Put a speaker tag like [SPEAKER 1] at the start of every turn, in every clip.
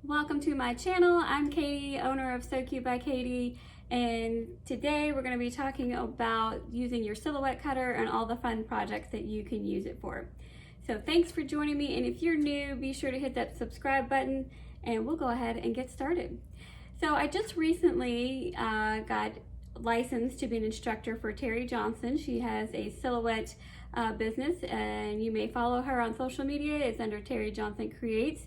[SPEAKER 1] Welcome to my channel. I'm Katie, owner of So Cute by Katie, and today we're going to be talking about using your silhouette cutter and all the fun projects that you can use it for. So thanks for joining me, and if you're new, be sure to hit that subscribe button and we'll go ahead and get started. So I just recently got licensed to be an instructor for Terry Johnson. She has a silhouette business, and you may follow her on social media. It's under Terry Johnson Creates.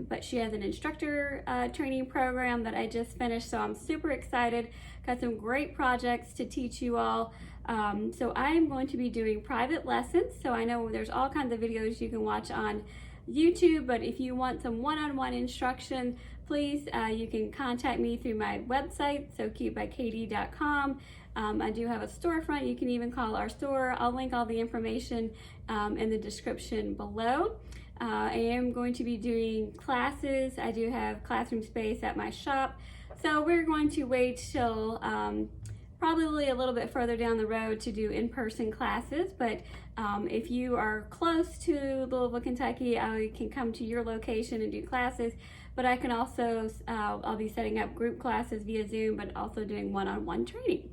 [SPEAKER 1] But she has an instructor training program that I just finished, so I'm super excited. Got some great projects to teach you all. So I am going to be doing private lessons. So I know there's all kinds of videos you can watch on YouTube, but if you want some one-on-one instruction, please, you can contact me through my website, socutebykatie.com. I do have a storefront. You can even call our store. I'll link all the information in the description below. I am going to be doing classes. I do have classroom space at my shop. So we're going to wait till probably a little bit further down the road to do in-person classes. But if you are close to Louisville, Kentucky, I can come to your location and do classes. But I can also, I'll be setting up group classes via Zoom, but also doing one-on-one training.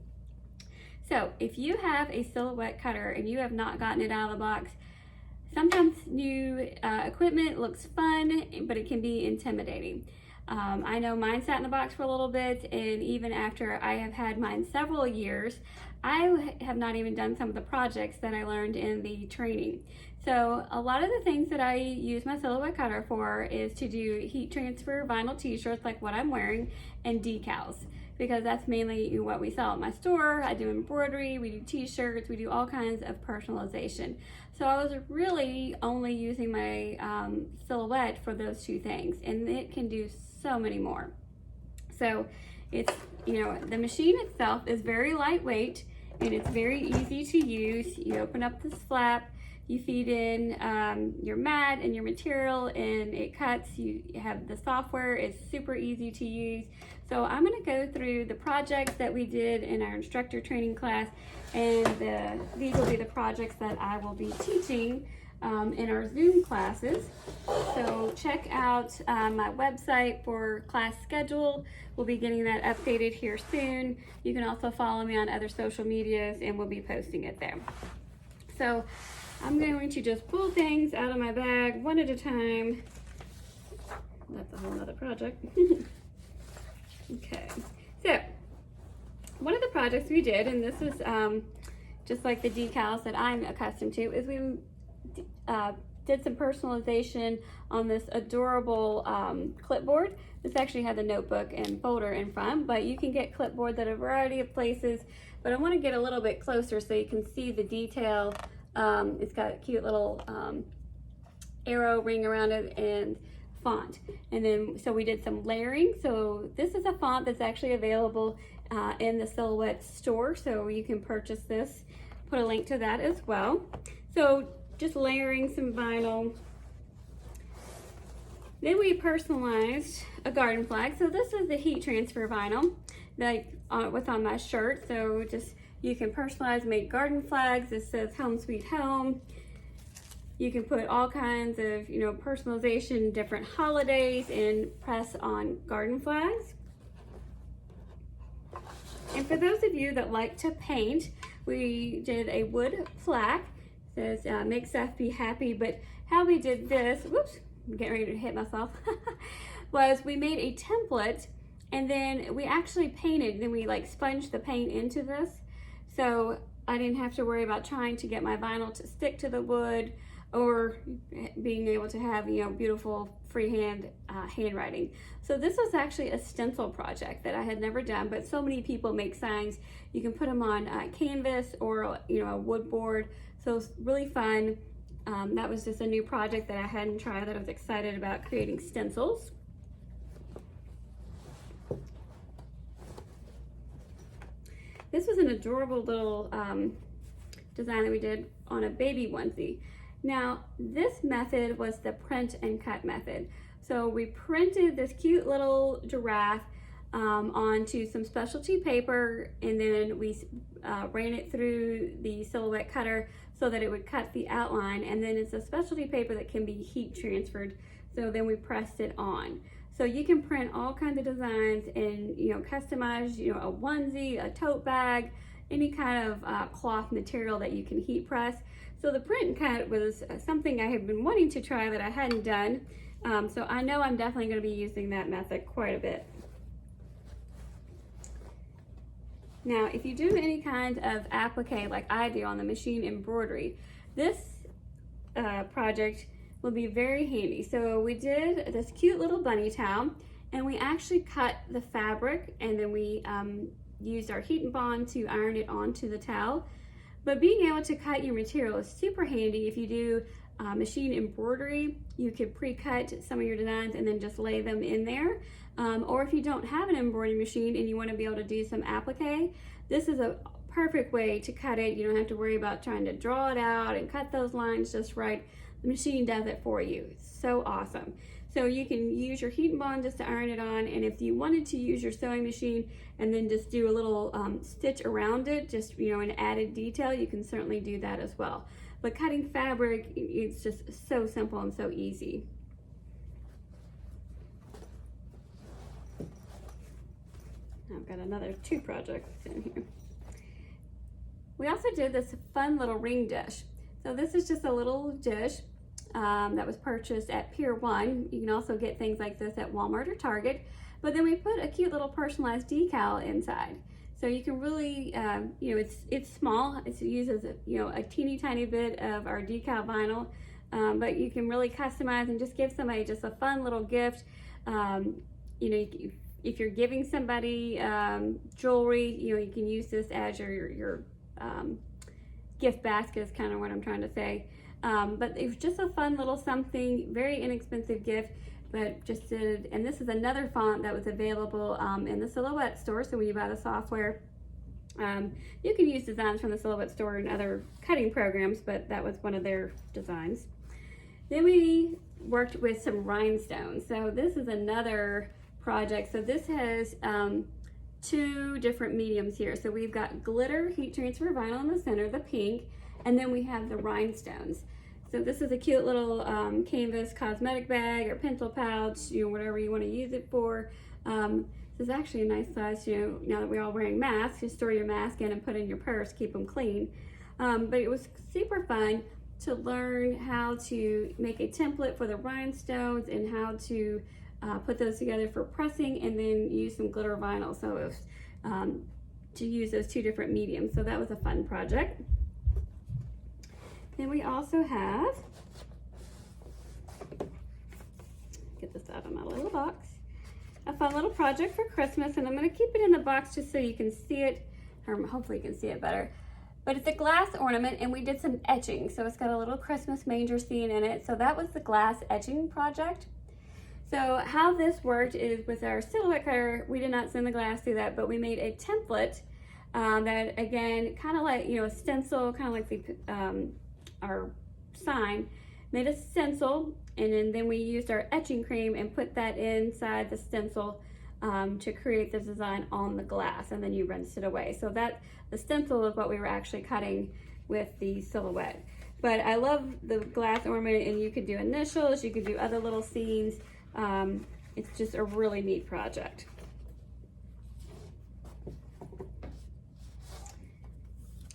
[SPEAKER 1] So if you have a silhouette cutter and you have not gotten it out of the box, sometimes new equipment looks fun, but it can be intimidating. I know mine sat in the box for a little bit, and even after I have had mine several years, I have not even done some of the projects that I learned in the training. So a lot of the things that I use my silhouette cutter for is to do heat transfer vinyl t-shirts like what I'm wearing, and decals, because that's mainly what we sell at my store. I do embroidery, we do t-shirts, we do all kinds of personalization. So I was really only using my silhouette for those two things, and it can do so many more. So it's, the machine itself is very lightweight and it's very easy to use. You open up this flap, you feed in your mat and your material, and it cuts. You have the software, it's super easy to use. So I'm going to go through the projects that we did in our instructor training class, and these will be the projects that I will be teaching in our Zoom classes. So check out my website for class schedule. We'll be getting that updated here soon. You can also follow me on other social medias, and we'll be posting it there. So I'm going to just pull things out of my bag one at a time. That's a whole nother project. Okay, so one of the projects we did, and this is just like the decals that I'm accustomed to, is we did some personalization on this adorable clipboard. This actually had the notebook and folder in front, but you can get clipboards at a variety of places. But I want to get a little bit closer so you can see the detail. It's got a cute little arrow ring around it and font. And then, so we did some layering. So this is a font that's actually available in the Silhouette store. So you can purchase this, put a link to that as well. So just layering some vinyl. Then we personalized a garden flag. So this is the heat transfer vinyl that what's on my shirt. So just, you can personalize, make garden flags. This says Home Sweet Home. You can put all kinds of, personalization, different holidays, and press on garden flags. And for those of you that like to paint, we did a wood plaque. It says, make Seth be happy. But how we did this, whoops, I'm getting ready to hit myself, was we made a template, and then we actually painted, then we sponged the paint into this. So I didn't have to worry about trying to get my vinyl to stick to the wood, or being able to have, beautiful freehand handwriting. So this was actually a stencil project that I had never done, but so many people make signs. You can put them on canvas or, a wood board. So it's really fun. That was just a new project that I hadn't tried, that I was excited about, creating stencils. This was an adorable little design that we did on a baby onesie. Now, this method was the print and cut method. So we printed this cute little giraffe onto some specialty paper, and then we ran it through the silhouette cutter so that it would cut the outline, and then it's a specialty paper that can be heat transferred, so then we pressed it on. So you can print all kinds of designs and customize a onesie, a tote bag, any kind of cloth material that you can heat press. So the print and cut was something I have been wanting to try that I hadn't done. So I know I'm definitely going to be using that method quite a bit. Now, if you do any kind of applique like I do on the machine embroidery, this project will be very handy. So we did this cute little bunny towel, and we actually cut the fabric, and then we used our heat and bond to iron it onto the towel. But being able to cut your material is super handy. If you do machine embroidery, you could pre-cut some of your designs and then just lay them in there. Or if you don't have an embroidery machine and you want to be able to do some applique, this is a perfect way to cut it. You don't have to worry about trying to draw it out and cut those lines just right. The machine does it for you. It's so awesome. So you can use your heat and bond just to iron it on, and if you wanted to use your sewing machine and then just do a little stitch around it, just an added detail, you can certainly do that as well. But cutting fabric, it's just so simple and so easy. I've got another 2 projects in here. We also did this fun little ring dish. So this is just a little dish that was purchased at Pier 1. You can also get things like this at Walmart or Target. But then we put a cute little personalized decal inside. So you can really, it's small. It uses a teeny tiny bit of our decal vinyl, but you can really customize and just give somebody just a fun little gift. If you're giving somebody jewelry, you can use this as your gift basket is kind of what I'm trying to say. But it was just a fun little something, very inexpensive gift, but just did, and this is another font that was available in the Silhouette store. So when you buy the software, you can use designs from the Silhouette store and other cutting programs, but that was one of their designs. Then we worked with some rhinestones. So this is another project. So this has 2 different mediums here. So we've got glitter heat transfer vinyl in the center, the pink, and then we have the rhinestones. So this is a cute little canvas cosmetic bag or pencil pouch, whatever you want to use it for. This is actually a nice size, now that we're all wearing masks, just store your mask in and put in your purse, keep them clean. But it was super fun to learn how to make a template for the rhinestones and how to put those together for pressing, and then use some glitter vinyl. So it was, to use those 2 different mediums. So that was a fun project. Then we also have, get this out of my little box, a fun little project for Christmas, and I'm going to keep it in the box just so you can see it, or hopefully you can see it better. But it's a glass ornament, and we did some etching. So it's got a little Christmas manger scene in it. So that was the glass etching project. So how this worked is with our silhouette cutter, we did not send the glass through that, but we made a template that, again, kind of like, a stencil, kind of like the our sign, made a stencil, and then we used our etching cream and put that inside the stencil to create the design on the glass, and then you rinsed it away. So that the stencil is what we were actually cutting with the silhouette. But I love the glass ornament, and you could do initials, you could do other little scenes. It's just a really neat project.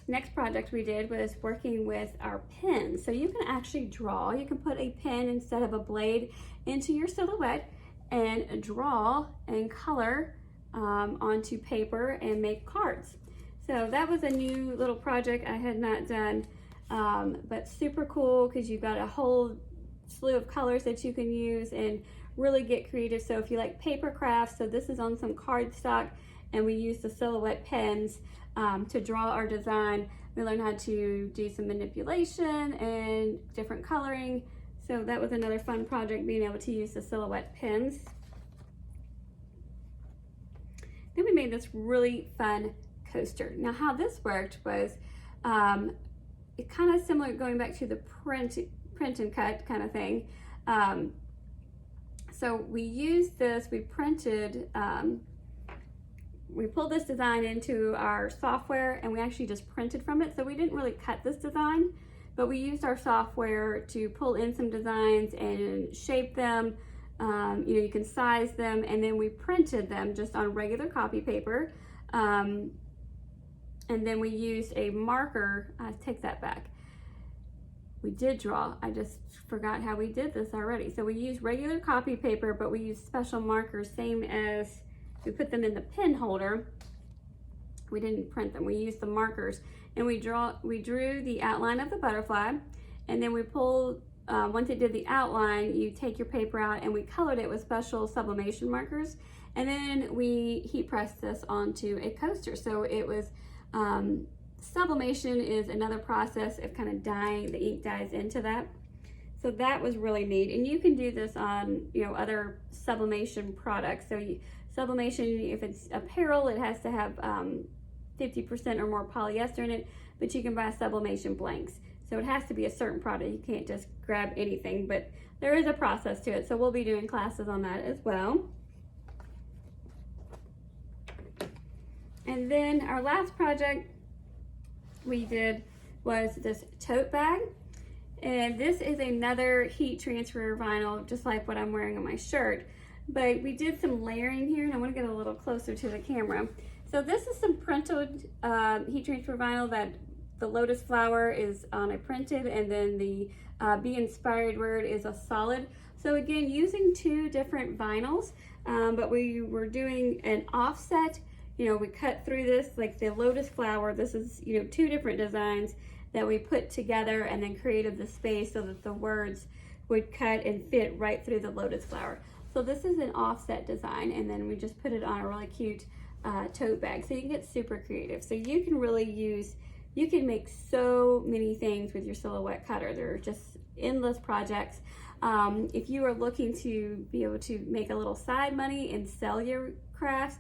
[SPEAKER 1] Next project we did was working with our pens. So you can actually draw, you can put a pen instead of a blade into your silhouette and draw and color onto paper and make cards. So that was a new little project I had not done, but super cool because you've got a whole slew of colors that you can use and really get creative. So if you like paper crafts, so this is on some cardstock, and we use the silhouette pens to draw our design. We learned how to do some manipulation and different coloring. So that was another fun project, being able to use the silhouette pens. Then we made this really fun coaster. Now how this worked was it kind of similar, going back to the print and cut kind of thing. So we used this, we printed we pulled this design into our software and we actually just printed from it. So we didn't really cut this design, but we used our software to pull in some designs and shape them. You can size them, and then we printed them just on regular copy paper. And then we used a marker. I take that back. We did draw. I just forgot how we did this already. So we used regular copy paper, but we used special markers, same as we put them in the pen holder. We didn't print them. We used the markers, and we drew the outline of the butterfly, and then we pulled. Once it did the outline, you take your paper out, and we colored it with special sublimation markers, and then we heat pressed this onto a coaster. So it was sublimation is another process of kind of dyeing. The ink dyes into that. So that was really neat, and you can do this on other sublimation products. So sublimation, if it's apparel, it has to have 50% or more polyester in it, but you can buy sublimation blanks. So it has to be a certain product. You can't just grab anything, but there is a process to it. So we'll be doing classes on that as well. And then our last project we did was this tote bag. And this is another heat transfer vinyl, just like what I'm wearing on my shirt. But we did some layering here, and I want to get a little closer to the camera. So this is some printed heat transfer vinyl that the lotus flower is on a printed, and then the Be Inspired word is a solid. So again, using two different vinyls, but we were doing an offset. We cut through this, like the lotus flower. This is, two different designs that we put together and then created the space so that the words would cut and fit right through the lotus flower. So this is an offset design, and then we just put it on a really cute tote bag. So you can get super creative. So you can really you can make so many things with your silhouette cutter. There are just endless projects. If you are looking to be able to make a little side money and sell your crafts,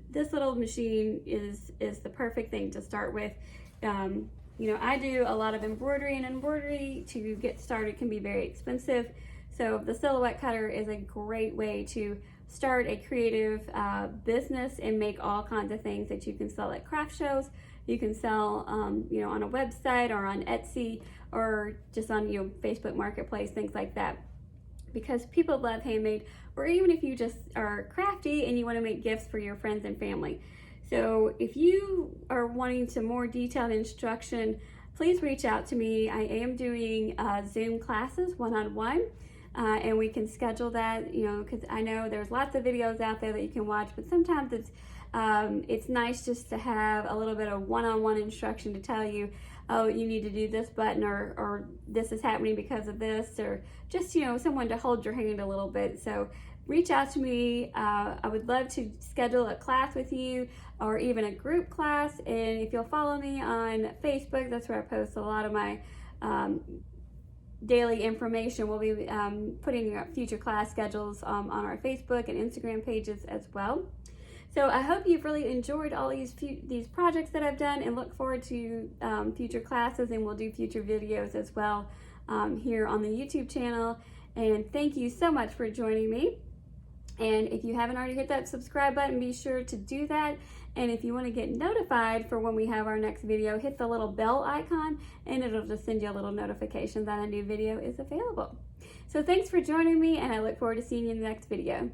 [SPEAKER 1] this little machine is the perfect thing to start with. I do a lot of embroidery, and embroidery to get started can be very expensive. So the silhouette cutter is a great way to start a creative business and make all kinds of things that you can sell at craft shows. You can sell, on a website or on Etsy or just on, Facebook Marketplace, things like that. Because people love handmade, or even if you just are crafty and you want to make gifts for your friends and family. So if you are wanting some more detailed instruction, please reach out to me. I am doing Zoom classes one-on-one, and we can schedule that, because I know there's lots of videos out there that you can watch, but sometimes it's nice just to have a little bit of one-on-one instruction to tell you, oh, you need to do this button, or this is happening because of this, or just, someone to hold your hand a little bit. So reach out to me. I would love to schedule a class with you, or even a group class. And if you'll follow me on Facebook, that's where I post a lot of my daily information. We'll be putting future class schedules on our Facebook and Instagram pages as well. So I hope you've really enjoyed all these projects that I've done, and look forward to future classes, and we'll do future videos as well here on the YouTube channel. And thank you so much for joining me. And if you haven't already hit that subscribe button, be sure to do that. And if you want to get notified for when we have our next video, hit the little bell icon, and it'll just send you a little notification that a new video is available. So thanks for joining me, and I look forward to seeing you in the next video.